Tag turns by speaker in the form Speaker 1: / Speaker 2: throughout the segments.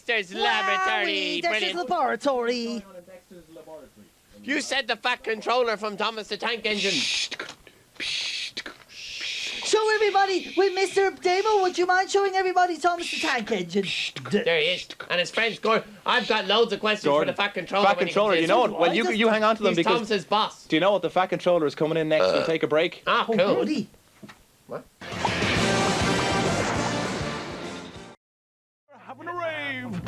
Speaker 1: Dexter's laboratory.
Speaker 2: Dexter's laboratory.
Speaker 1: You said the fat controller from Thomas the Tank Engine.
Speaker 2: Show everybody, wait, Mr. Damo, would you mind showing everybody Thomas the Tank Engine?
Speaker 1: There he is. And his friend's Gordon. I've got loads of questions for the fat controller.
Speaker 3: Fat controller, you know what? Well, you hang on to them
Speaker 1: He's
Speaker 3: because...
Speaker 1: Thomas's boss.
Speaker 3: Do you know what? The fat controller is coming in next. We'll take a break.
Speaker 1: Ah, cool.
Speaker 2: Goody.
Speaker 1: What?
Speaker 3: Having a rave.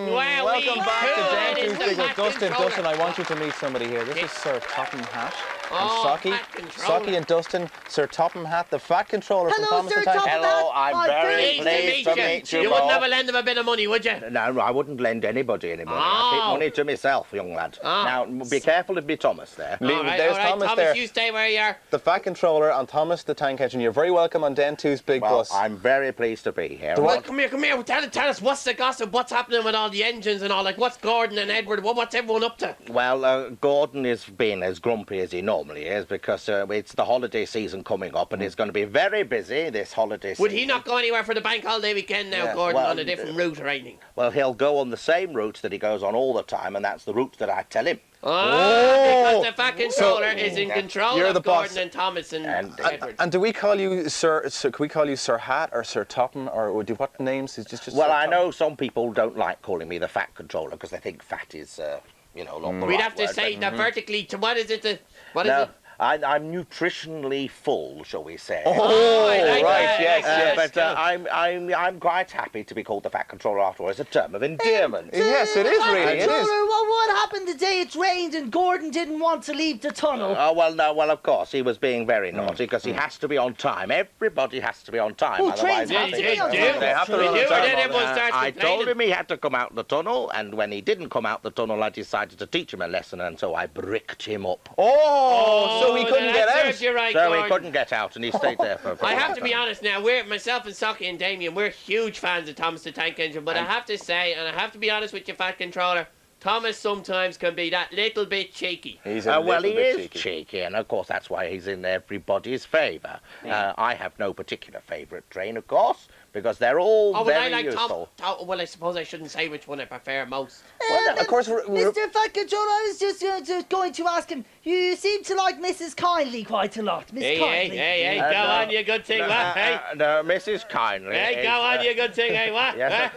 Speaker 1: Wow,
Speaker 3: Welcome back to Den2's Big Boss. Dustin,
Speaker 1: controller.
Speaker 3: I want you to meet somebody here. This is Sir Topham Hatt.
Speaker 1: Oh,
Speaker 3: and
Speaker 1: fat
Speaker 3: Socky.
Speaker 1: controller.
Speaker 3: Socky and Dustin, Sir Topham Hatt, the fat controller
Speaker 2: Hello,
Speaker 3: from Thomas
Speaker 2: Sir
Speaker 3: the Tank.
Speaker 2: Topham.
Speaker 4: Hello, I'm very
Speaker 1: Pleased
Speaker 4: pleased to meet you.
Speaker 1: You wouldn't
Speaker 4: both.
Speaker 1: have a lend him a bit of money, would you?
Speaker 4: No, I wouldn't lend anybody any money. I keep
Speaker 1: Oh.
Speaker 4: money to myself, young lad.
Speaker 1: Oh.
Speaker 4: Now, be careful of me, Thomas, there.
Speaker 1: All right,
Speaker 3: There's
Speaker 1: all right,
Speaker 3: Thomas
Speaker 1: Thomas,
Speaker 3: there.
Speaker 1: you stay where you are.
Speaker 3: The fat controller and Thomas the Tank Engine. You're very welcome on Den2's Big
Speaker 4: Well,
Speaker 3: Bus.
Speaker 4: I'm very pleased to be here.
Speaker 1: Well, come here. Tell us what's the gossip, what's happening with all the engines and all, like what's Gordon and Edward, what's everyone up to?
Speaker 4: Well, Gordon is being as grumpy as he normally is because it's the holiday season coming up and it's going to be very busy this holiday season.
Speaker 1: Would he not go anywhere for the bank holiday weekend now,
Speaker 4: Yeah,
Speaker 1: Gordon,
Speaker 4: well,
Speaker 1: on a different route or anything?
Speaker 4: Well, he'll go on the same route that he goes on all the time, and that's the route that I tell him.
Speaker 1: Because the fat controller is in control
Speaker 3: you're
Speaker 1: of
Speaker 3: the boss.
Speaker 1: Gordon and Thomas and Edward.
Speaker 3: And do we call you Sir? Can we call you Sir Hat or Sir Topham or what names? Is just
Speaker 4: Well,
Speaker 3: Sir
Speaker 4: I
Speaker 3: Topham?
Speaker 4: know some people don't like calling me the fat controller because they think fat is, not the
Speaker 1: We'd
Speaker 4: right
Speaker 1: have to
Speaker 4: word,
Speaker 1: say
Speaker 4: but-
Speaker 1: that vertically. What is it? What is
Speaker 4: No,
Speaker 1: it?
Speaker 4: I'm nutritionally full, shall we say?
Speaker 1: Oh, I like
Speaker 3: right,
Speaker 1: that.
Speaker 3: yes,
Speaker 4: But
Speaker 1: cool.
Speaker 4: I'm quite happy to be called the fat controller after all. It's a term of endearment.
Speaker 3: Yes, it is
Speaker 2: Fat
Speaker 3: really. It is.
Speaker 2: Controller, what happened the day it rained and Gordon didn't want to leave the tunnel?
Speaker 4: Well, of course, he was being very naughty because he has to be on time. Everybody has to be on time.
Speaker 2: Oh,
Speaker 4: otherwise
Speaker 2: trains
Speaker 4: I
Speaker 2: have to
Speaker 4: think
Speaker 2: be on
Speaker 4: it's-
Speaker 2: time.
Speaker 3: They have to
Speaker 1: We
Speaker 3: run on
Speaker 1: do,
Speaker 3: time.
Speaker 1: and then everyone starts
Speaker 4: I
Speaker 1: complaining.
Speaker 4: told him he had to come out the tunnel, and when he didn't come out the tunnel, I decided to teach him a lesson, and so I bricked him up.
Speaker 3: So he couldn't
Speaker 1: that
Speaker 3: get out.
Speaker 1: serves you right,
Speaker 4: So
Speaker 1: Gordon.
Speaker 4: he couldn't get out, and he stayed there for a
Speaker 1: I
Speaker 4: long
Speaker 1: have to be
Speaker 4: time.
Speaker 1: honest now, myself and Socky and Damien, we're huge fans of Thomas the Tank Engine, but I have to say, and I have to be honest with you, fat controller, Thomas sometimes can be that little bit cheeky.
Speaker 3: He's a
Speaker 4: Well,
Speaker 3: little
Speaker 4: he
Speaker 3: bit
Speaker 4: is
Speaker 3: cheeky.
Speaker 4: cheeky, and of course that's why he's in everybody's favour. I have no particular favourite train, of course, because they're all
Speaker 1: Oh, well, I
Speaker 4: very
Speaker 1: like
Speaker 4: useful.
Speaker 1: well, I suppose I shouldn't say which one I prefer most.
Speaker 3: Well, of course,
Speaker 2: Mr. Fat Controller, I was just going to ask him, you seem to like Mrs. Kindly quite a lot. Miss Kindly.
Speaker 1: Hey, go
Speaker 4: no.
Speaker 1: on, you good thing, what? Hey,
Speaker 4: No, Mrs. Kindly.
Speaker 1: hey,
Speaker 4: is,
Speaker 1: go on, you good thing, hey, what?
Speaker 4: Yes,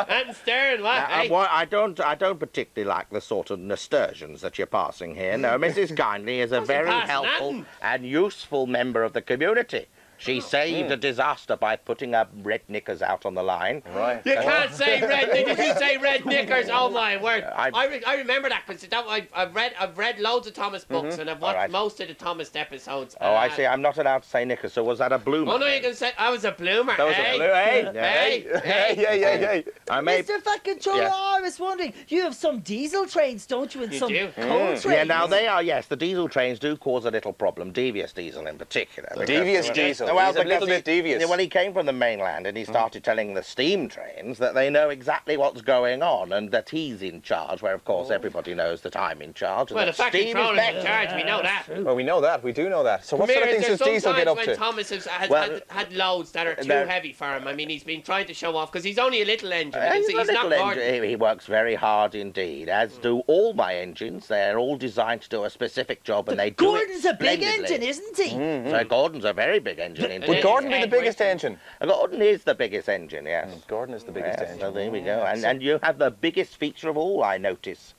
Speaker 1: And Stern, what? Hey.
Speaker 4: I don't particularly like the sort of nasturtiums that you're passing here. No, Mrs. Kindly is a very
Speaker 1: passing
Speaker 4: helpful
Speaker 1: nothing.
Speaker 4: and useful member of the community. She saved a disaster by putting her red knickers out on the line.
Speaker 3: Right.
Speaker 1: You can't say red. Did you say red knickers? Oh my word!
Speaker 4: I-
Speaker 1: I remember that because I've read loads of Thomas books and I've watched
Speaker 4: Alright.
Speaker 1: most of the Thomas episodes.
Speaker 4: Oh, I see. I'm not allowed to say knickers, so was that a bloomer?
Speaker 1: Oh no, you can say I was a bloomer.
Speaker 4: That was
Speaker 1: hey,
Speaker 4: a blue, hey,
Speaker 1: hey.
Speaker 4: I may...
Speaker 2: Mr. Fat Controller,
Speaker 4: Yes.
Speaker 2: I was wondering, you have some diesel trains, don't you? And
Speaker 1: You
Speaker 2: some
Speaker 1: do?
Speaker 2: coal trains.
Speaker 4: Yeah, now they are, yes, the diesel trains do cause a little problem, devious diesel in particular. because-
Speaker 3: Devious diesel. He's a
Speaker 4: because
Speaker 3: little bit devious.
Speaker 4: Well, he came from the mainland and he started telling the steam trains that they know exactly what's going on and that he's in charge, where, of course, everybody knows that I'm in charge. and
Speaker 1: Well, the
Speaker 4: that
Speaker 1: fat
Speaker 4: steam is
Speaker 1: controller's in
Speaker 4: better.
Speaker 1: charge. We know that.
Speaker 3: Well, we know that. We do know that. So what
Speaker 1: Come
Speaker 3: sort of
Speaker 1: here,
Speaker 3: things
Speaker 1: there's
Speaker 3: does Diesel get
Speaker 1: sometimes
Speaker 3: up
Speaker 1: when
Speaker 3: to?
Speaker 1: Thomas has
Speaker 4: Well,
Speaker 1: had loads that are too
Speaker 4: there-
Speaker 1: heavy for him. I mean, he's been trying to show off because he's only a little engine.
Speaker 4: He's
Speaker 1: he's
Speaker 4: a
Speaker 1: not
Speaker 4: little
Speaker 1: Gordon.
Speaker 4: engine. He works very hard indeed, as do all my engines. They're all designed to do a specific job, and they do
Speaker 2: Gordon's
Speaker 4: it
Speaker 2: a big
Speaker 4: splendidly.
Speaker 2: engine, isn't he?
Speaker 4: So Gordon's a very big engine indeed.
Speaker 3: Would Gordon be the
Speaker 1: Edward.
Speaker 3: biggest engine?
Speaker 4: Gordon is the biggest engine, yes.
Speaker 3: Gordon is the biggest
Speaker 4: Yes, so
Speaker 3: engine.
Speaker 4: there we go. And you have the biggest feature of all, I notice.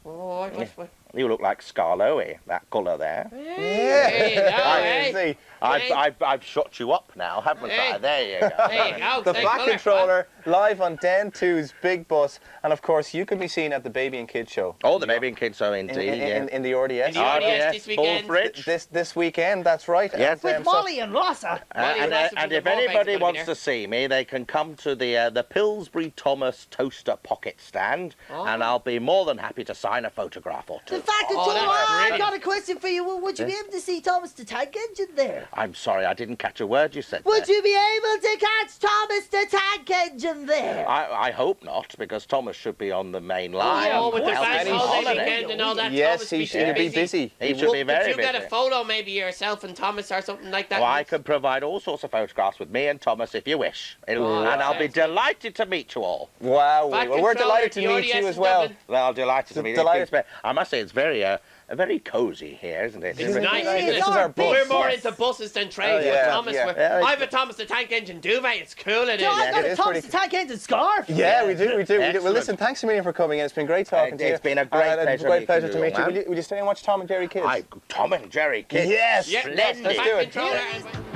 Speaker 1: Oh, what?
Speaker 4: You look like Scarloe, that colour there.
Speaker 1: There you go, hey.
Speaker 3: See,
Speaker 4: I've shut you up now, haven't I?
Speaker 1: Hey.
Speaker 4: There you go.
Speaker 1: There you go.
Speaker 3: the
Speaker 1: same
Speaker 3: Fat
Speaker 1: colour.
Speaker 3: Controller live on Den2's Big Bus, and of course you can be seen at the Baby and Kids show.
Speaker 4: Oh, the baby and kids show
Speaker 3: in,
Speaker 4: indeed.
Speaker 3: in the RDS.
Speaker 1: In the RDS
Speaker 4: yes,
Speaker 1: this
Speaker 4: full
Speaker 1: weekend.
Speaker 4: fridge.
Speaker 3: This weekend, that's right.
Speaker 4: Yes.
Speaker 2: With
Speaker 3: so-
Speaker 2: Molly and Rossa.
Speaker 1: Molly
Speaker 4: And
Speaker 1: Russell from the
Speaker 4: if
Speaker 1: Ball Banks
Speaker 4: anybody
Speaker 1: will be
Speaker 4: wants
Speaker 1: there.
Speaker 4: to see me, they can come to the Pillsbury Thomas toaster pocket stand,
Speaker 1: Oh.
Speaker 4: and I'll be more than happy to sign a photograph or two.
Speaker 2: fact
Speaker 1: Oh,
Speaker 2: controller,
Speaker 1: that's
Speaker 2: I've
Speaker 1: brilliant.
Speaker 2: got a question for you. Would you be able to see Thomas the Tank Engine there?
Speaker 4: I'm sorry, I didn't catch a word you said
Speaker 2: Would
Speaker 4: there.
Speaker 2: you be able to catch Thomas the Tank Engine there?
Speaker 4: I hope not, because Thomas should be on the main line.
Speaker 1: Oh, with the
Speaker 2: course.
Speaker 1: bank
Speaker 3: And he's
Speaker 1: holiday
Speaker 3: holiday.
Speaker 1: weekend and all that.
Speaker 3: Yes,
Speaker 1: Thomas
Speaker 3: he
Speaker 1: too
Speaker 3: should be busy.
Speaker 4: He should be very
Speaker 1: Could you get a
Speaker 4: busy.
Speaker 1: photo, maybe yourself and Thomas or something like that?
Speaker 4: Oh, I can provide all sorts of photographs with me and Thomas if you wish.
Speaker 1: Oh,
Speaker 4: And I'll be
Speaker 1: excellent.
Speaker 4: delighted to meet you all.
Speaker 3: Wow.
Speaker 1: Back
Speaker 3: Well, we're
Speaker 1: controller,
Speaker 3: delighted to
Speaker 1: the
Speaker 3: meet you
Speaker 1: ODS
Speaker 3: as
Speaker 1: in
Speaker 3: well.
Speaker 1: Dublin.
Speaker 4: Well, delighted to meet you.
Speaker 3: Delighted.
Speaker 4: I must say, it's very cosy here, isn't it?
Speaker 1: It's nice,
Speaker 2: This
Speaker 1: isn't
Speaker 2: is
Speaker 1: it?
Speaker 2: our bus.
Speaker 1: We're more
Speaker 2: Yes.
Speaker 1: into buses than trains.
Speaker 3: Oh, yeah,
Speaker 1: but Thomas,
Speaker 3: yeah.
Speaker 4: Yeah,
Speaker 1: I have a Thomas the Tank Engine duvet. It's cool, it is.
Speaker 2: Yeah, I've got
Speaker 3: it
Speaker 2: a
Speaker 3: is
Speaker 2: Thomas
Speaker 3: pretty
Speaker 2: the Tank Engine scarf.
Speaker 3: Yeah, we do. Well,
Speaker 4: Excellent.
Speaker 3: listen, thanks a million for coming in. It's been great talking to you.
Speaker 4: It's been a great pleasure
Speaker 3: great pleasure
Speaker 4: meeting
Speaker 3: to
Speaker 4: you,
Speaker 3: meet you.
Speaker 4: man.
Speaker 3: Will you stay and watch Tom and Jerry Kids?
Speaker 4: Tom and Jerry Kids.
Speaker 3: Yes.
Speaker 1: Yeah,
Speaker 4: Splendid.
Speaker 3: Let's
Speaker 1: back
Speaker 3: do it.
Speaker 1: controller.